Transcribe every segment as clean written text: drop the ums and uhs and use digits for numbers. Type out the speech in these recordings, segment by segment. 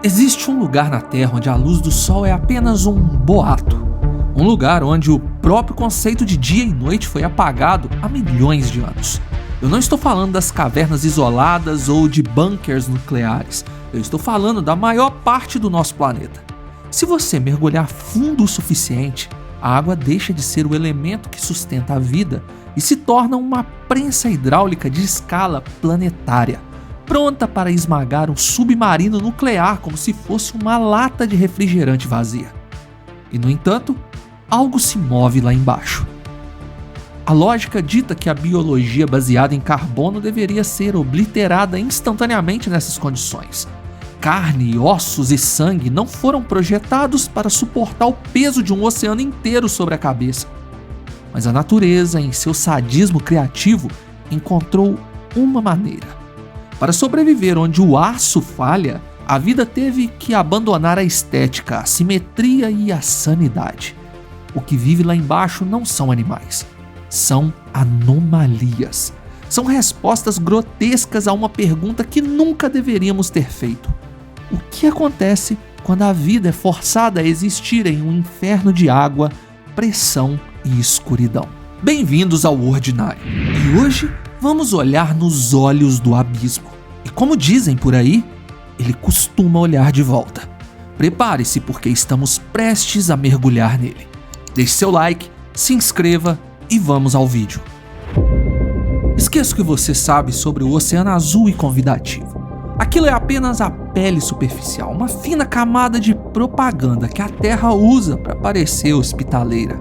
Existe um lugar na Terra onde a luz do Sol é apenas um boato. Um lugar onde o próprio conceito de dia e noite foi apagado há milhões de anos. Eu não estou falando das cavernas isoladas ou de bunkers nucleares. Eu estou falando da maior parte do nosso planeta. Se você mergulhar fundo o suficiente, a água deixa de ser o elemento que sustenta a vida e se torna uma prensa hidráulica de escala planetária, pronta para esmagar um submarino nuclear como se fosse uma lata de refrigerante vazia. E, no entanto, algo se move lá embaixo. A lógica dita que a biologia baseada em carbono deveria ser obliterada instantaneamente nessas condições. Carne, ossos e sangue não foram projetados para suportar o peso de um oceano inteiro sobre a cabeça. Mas a natureza, em seu sadismo criativo, encontrou uma maneira. Para sobreviver onde o aço falha, a vida teve que abandonar a estética, a simetria e a sanidade. O que vive lá embaixo não são animais, são anomalias. São respostas grotescas a uma pergunta que nunca deveríamos ter feito. O que acontece quando a vida é forçada a existir em um inferno de água, pressão e escuridão? Bem-vindos ao Ordinário. E hoje vamos olhar nos olhos do abismo. E como dizem por aí, ele costuma olhar de volta. Prepare-se porque estamos prestes a mergulhar nele. Deixe seu like, se inscreva e vamos ao vídeo. Esqueça o que você sabe sobre o Oceano Azul e convidativo. Aquilo é apenas a pele superficial, uma fina camada de propaganda que a Terra usa para parecer hospitaleira.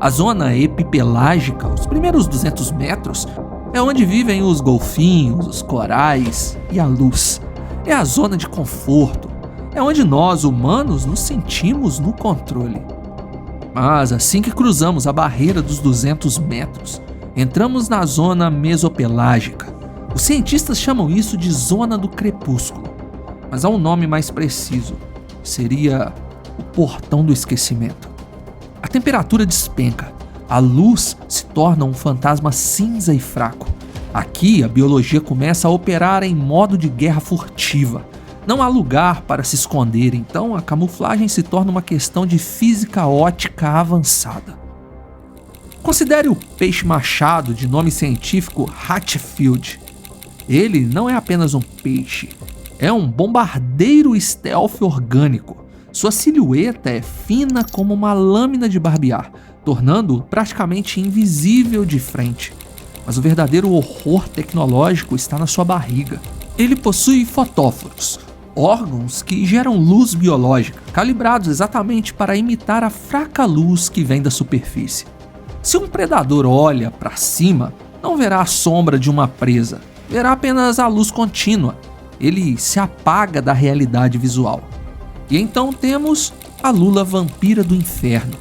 A zona epipelágica, os primeiros 200 metros, é onde vivem os golfinhos, os corais e a luz. É a zona de conforto. É onde nós, humanos, nos sentimos no controle. Mas assim que cruzamos a barreira dos 200 metros, entramos na zona mesopelágica. Os cientistas chamam isso de zona do crepúsculo. Mas há um nome mais preciso. Seria o portão do esquecimento. A temperatura despenca. A luz se torna um fantasma cinza e fraco. Aqui, a biologia começa a operar em modo de guerra furtiva. Não há lugar para se esconder, então a camuflagem se torna uma questão de física ótica avançada. Considere o peixe-machado de nome científico Hatfield. Ele não é apenas um peixe, é um bombardeiro stealth orgânico. Sua silhueta é fina como uma lâmina de barbear, tornando-o praticamente invisível de frente. Mas o verdadeiro horror tecnológico está na sua barriga. Ele possui fotóforos, órgãos que geram luz biológica, calibrados exatamente para imitar a fraca luz que vem da superfície. Se um predador olha para cima, não verá a sombra de uma presa, verá apenas a luz contínua. Ele se apaga da realidade visual. E então temos a lula vampira do inferno.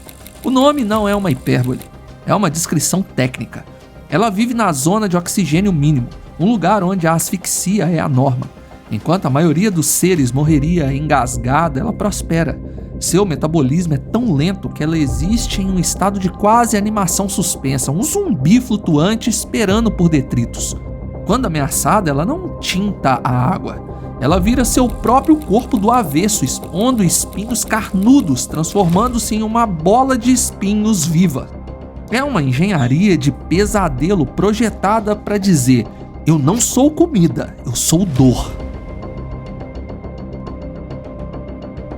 O nome não é uma hipérbole, é uma descrição técnica. Ela vive na zona de oxigênio mínimo, um lugar onde a asfixia é a norma. Enquanto a maioria dos seres morreria engasgada, ela prospera. Seu metabolismo é tão lento que ela existe em um estado de quase animação suspensa, um zumbi flutuante esperando por detritos. Quando ameaçada, ela não tinta a água. Ela vira seu próprio corpo do avesso, expondo espinhos carnudos, transformando-se em uma bola de espinhos viva. É uma engenharia de pesadelo projetada para dizer: eu não sou comida, eu sou dor.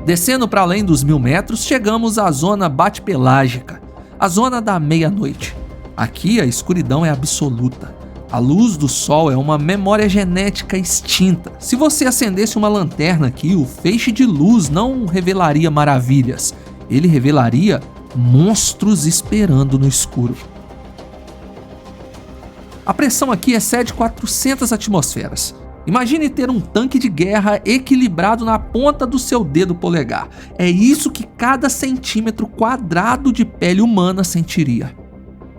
Descendo para além dos 1000 metros, chegamos à zona bate-pelágica, a zona da meia-noite. Aqui a escuridão é absoluta. A luz do sol é uma memória genética extinta. Se você acendesse uma lanterna aqui, o feixe de luz não revelaria maravilhas. Ele revelaria monstros esperando no escuro. A pressão aqui excede 400 atmosferas. Imagine ter um tanque de guerra equilibrado na ponta do seu dedo polegar. É isso que cada centímetro quadrado de pele humana sentiria.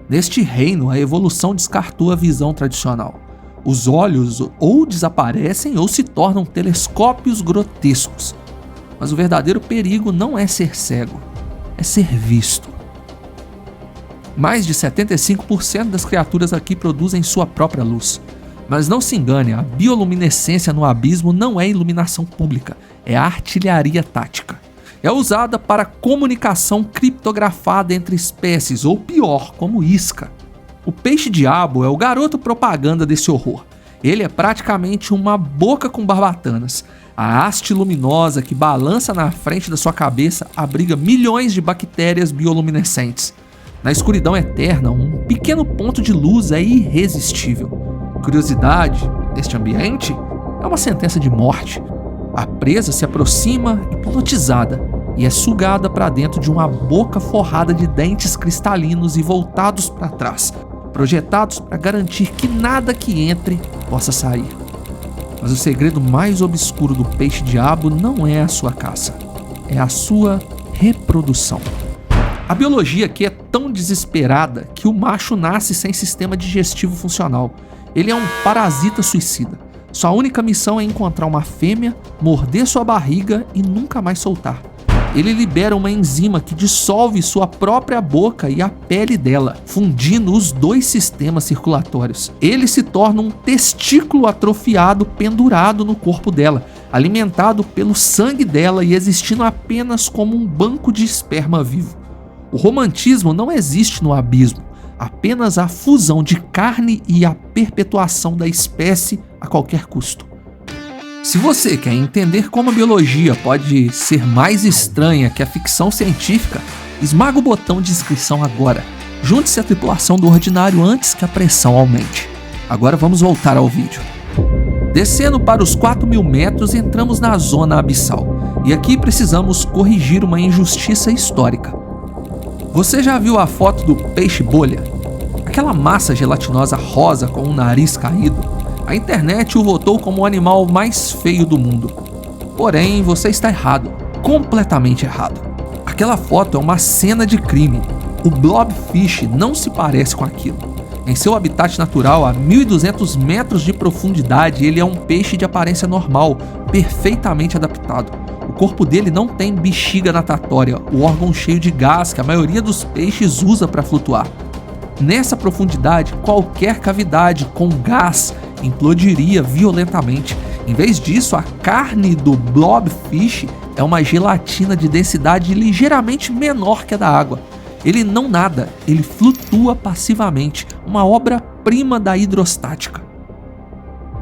Neste reino, a evolução descartou a visão tradicional. Os olhos ou desaparecem ou se tornam telescópios grotescos. Mas o verdadeiro perigo não é ser cego, é ser visto. Mais de 75% das criaturas aqui produzem sua própria luz. Mas não se engane, a bioluminescência no abismo não é iluminação pública, é artilharia tática. É usada para comunicação criptografada entre espécies, ou pior, como isca. O peixe-diabo é o garoto propaganda desse horror. Ele é praticamente uma boca com barbatanas. A haste luminosa que balança na frente da sua cabeça abriga milhões de bactérias bioluminescentes. Na escuridão eterna, um pequeno ponto de luz é irresistível. Curiosidade, neste ambiente, é uma sentença de morte. A presa se aproxima hipnotizada e é sugada para dentro de uma boca forrada de dentes cristalinos e voltados para trás, projetados para garantir que nada que entre possa sair. Mas o segredo mais obscuro do peixe-diabo não é a sua caça, é a sua reprodução. A biologia aqui é tão desesperada que o macho nasce sem sistema digestivo funcional. Ele é um parasita suicida. Sua única missão é encontrar uma fêmea, morder sua barriga e nunca mais soltar. Ele libera uma enzima que dissolve sua própria boca e a pele dela, fundindo os dois sistemas circulatórios. Ele se torna um testículo atrofiado pendurado no corpo dela, alimentado pelo sangue dela e existindo apenas como um banco de esperma vivo. O romantismo não existe no abismo, apenas a fusão de carne e a perpetuação da espécie a qualquer custo. Se você quer entender como a biologia pode ser mais estranha que a ficção científica, esmaga o botão de inscrição agora. Junte-se à tripulação do Ordinário antes que a pressão aumente. Agora vamos voltar ao vídeo. Descendo para os 4.000 metros, entramos na zona abissal. E aqui precisamos corrigir uma injustiça histórica. Você já viu a foto do peixe-bolha? Aquela massa gelatinosa rosa com um nariz caído? A internet o votou como o animal mais feio do mundo. Porém, você está errado. Completamente errado. Aquela foto é uma cena de crime. O blobfish não se parece com aquilo. Em seu habitat natural, a 1.200 metros de profundidade, ele é um peixe de aparência normal, perfeitamente adaptado. O corpo dele não tem bexiga natatória, o órgão cheio de gás que a maioria dos peixes usa para flutuar. Nessa profundidade, qualquer cavidade com gás implodiria violentamente. Em vez disso, a carne do blobfish é uma gelatina de densidade ligeiramente menor que a da água. Ele não nada, ele flutua passivamente, uma obra-prima da hidrostática.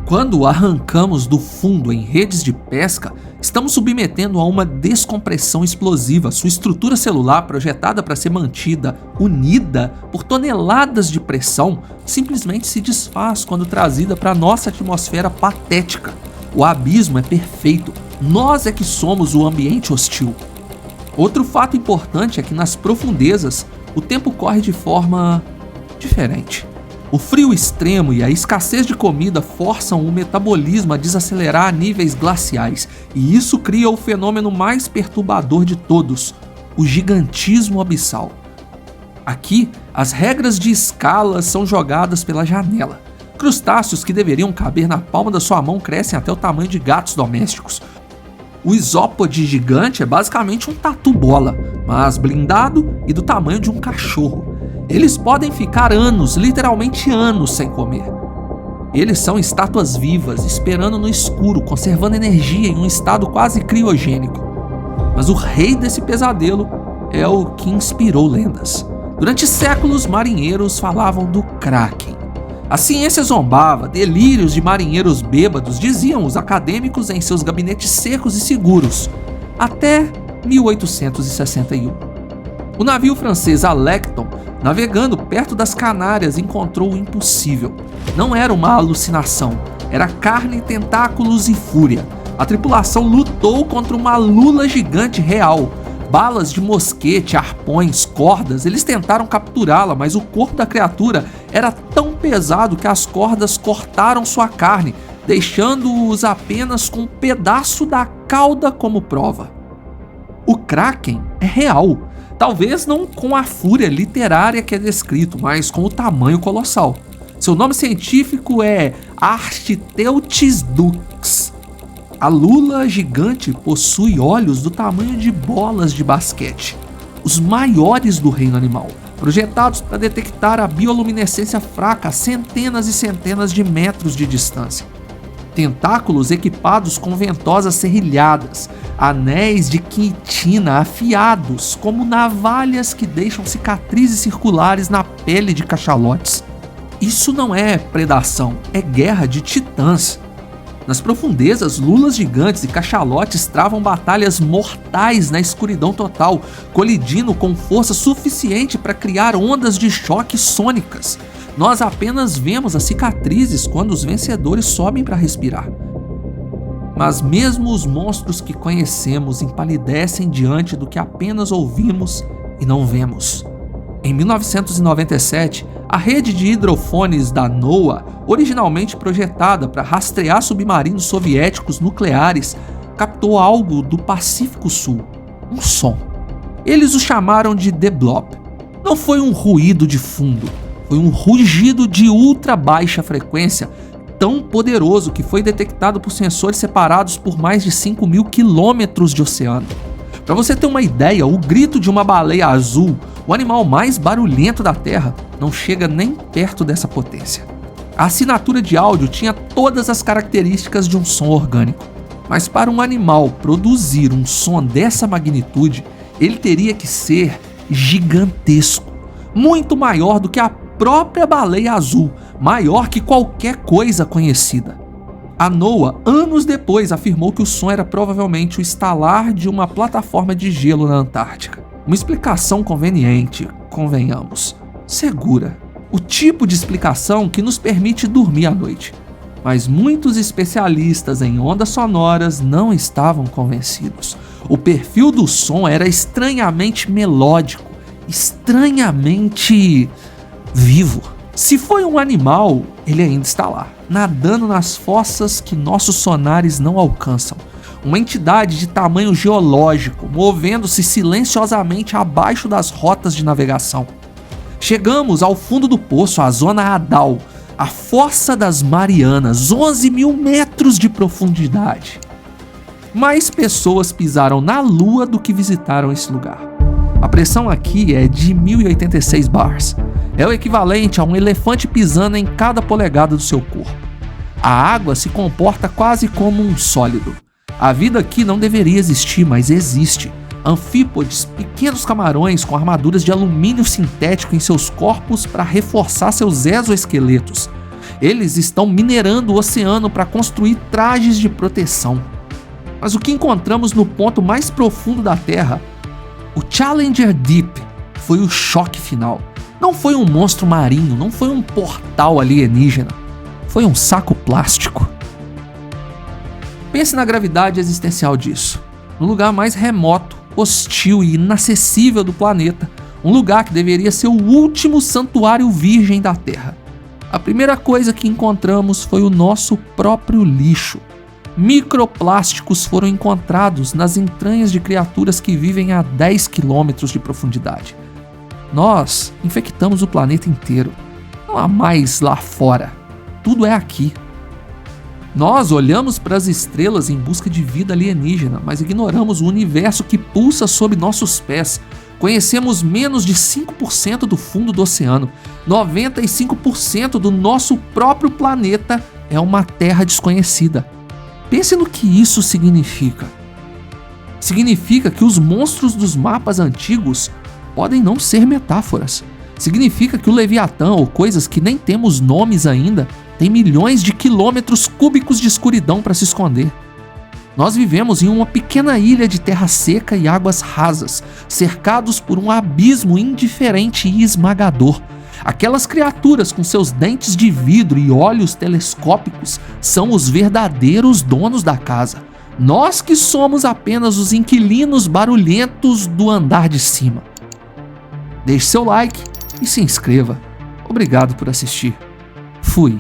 Quando o arrancamos do fundo em redes de pesca, estamos submetendo a uma descompressão explosiva. Sua estrutura celular, projetada para ser mantida unida por toneladas de pressão, simplesmente se desfaz quando trazida para nossa atmosfera patética. O abismo é perfeito, nós é que somos o ambiente hostil. Outro fato importante é que nas profundezas, o tempo corre de forma diferente. O frio extremo e a escassez de comida forçam o metabolismo a desacelerar a níveis glaciais, e isso cria o fenômeno mais perturbador de todos, o gigantismo abissal. Aqui, as regras de escala são jogadas pela janela. Crustáceos que deveriam caber na palma da sua mão crescem até o tamanho de gatos domésticos. O isópode gigante é basicamente um tatu-bola, mas blindado e do tamanho de um cachorro. Eles podem ficar anos, literalmente anos, sem comer. Eles são estátuas vivas, esperando no escuro, conservando energia em um estado quase criogênico. Mas o rei desse pesadelo é o que inspirou lendas. Durante séculos, marinheiros falavam do Kraken. A ciência zombava, delírios de marinheiros bêbados, diziam os acadêmicos em seus gabinetes secos e seguros, até 1861. O navio francês Alecton, navegando perto das Canárias, encontrou o impossível. Não era uma alucinação, era carne, tentáculos e fúria. A tripulação lutou contra uma lula gigante real. Balas de mosquete, arpões, cordas, eles tentaram capturá-la, mas o corpo da criatura era tão pesado que as cordas cortaram sua carne, deixando-os apenas com um pedaço da cauda como prova. O Kraken é real. Talvez não com a fúria literária que é descrito, mas com o tamanho colossal. Seu nome científico é Architeuthis dux. A lula gigante possui olhos do tamanho de bolas de basquete, os maiores do reino animal. projetados para detectar a bioluminescência fraca a centenas e centenas de metros de distância. Tentáculos equipados com ventosas serrilhadas, anéis de quitina afiados como navalhas que deixam cicatrizes circulares na pele de cachalotes. Isso não é predação, é guerra de titãs. Nas profundezas, lulas gigantes e cachalotes travam batalhas mortais na escuridão total, colidindo com força suficiente para criar ondas de choque sônicas. Nós apenas vemos as cicatrizes quando os vencedores sobem para respirar. Mas mesmo os monstros que conhecemos empalidecem diante do que apenas ouvimos e não vemos. Em 1997, a rede de hidrofones da NOAA, originalmente projetada para rastrear submarinos soviéticos nucleares, captou algo do Pacífico Sul, um som. Eles o chamaram de The Blob. Não foi um ruído de fundo, foi um rugido de ultra baixa frequência, tão poderoso que foi detectado por sensores separados por mais de 5.000 quilômetros de oceano. Para você ter uma ideia, o grito de uma baleia azul, o animal mais barulhento da Terra, não chega nem perto dessa potência. A assinatura de áudio tinha todas as características de um som orgânico, mas para um animal produzir um som dessa magnitude, ele teria que ser gigantesco, muito maior do que a própria baleia azul, maior que qualquer coisa conhecida. A NOAA, anos depois, afirmou que o som era provavelmente o estalar de uma plataforma de gelo na Antártica. Uma explicação conveniente, convenhamos, segura. O tipo de explicação que nos permite dormir à noite. Mas muitos especialistas em ondas sonoras não estavam convencidos. O perfil do som era estranhamente melódico, estranhamente vivo. Se foi um animal, ele ainda está lá, nadando nas fossas que nossos sonares não alcançam. Uma entidade de tamanho geológico, movendo-se silenciosamente abaixo das rotas de navegação. Chegamos ao fundo do poço, a Zona Hadal, a Fossa das Marianas, 11.000 metros de profundidade. Mais pessoas pisaram na Lua do que visitaram esse lugar. A pressão aqui é de 1086 bars. É o equivalente a um elefante pisando em cada polegada do seu corpo. A água se comporta quase como um sólido. A vida aqui não deveria existir, mas existe. Anfípodes, pequenos camarões com armaduras de alumínio sintético em seus corpos para reforçar seus exoesqueletos. Eles estão minerando o oceano para construir trajes de proteção. Mas o que encontramos no ponto mais profundo da Terra, o Challenger Deep, foi o choque final. Não foi um monstro marinho, não foi um portal alienígena. Foi um saco plástico. Pense na gravidade existencial disso. No lugar mais remoto, hostil e inacessível do planeta, um lugar que deveria ser o último santuário virgem da Terra. A primeira coisa que encontramos foi o nosso próprio lixo. Microplásticos foram encontrados nas entranhas de criaturas que vivem a 10 quilômetros de profundidade. Nós infectamos o planeta inteiro. Não há mais lá fora. Tudo é aqui. Nós olhamos para as estrelas em busca de vida alienígena, mas ignoramos o universo que pulsa sob nossos pés. Conhecemos menos de 5% do fundo do oceano. 95% do nosso próprio planeta é uma terra desconhecida. Pense no que isso significa. Significa que os monstros dos mapas antigos podem não ser metáforas. Significa que o Leviatã, ou coisas que nem temos nomes ainda, tem milhões de quilômetros cúbicos de escuridão para se esconder. Nós vivemos em uma pequena ilha de terra seca e águas rasas, cercados por um abismo indiferente e esmagador. Aquelas criaturas com seus dentes de vidro e olhos telescópicos são os verdadeiros donos da casa. Nós que somos apenas os inquilinos barulhentos do andar de cima. Deixe seu like e se inscreva. Obrigado por assistir. Fui.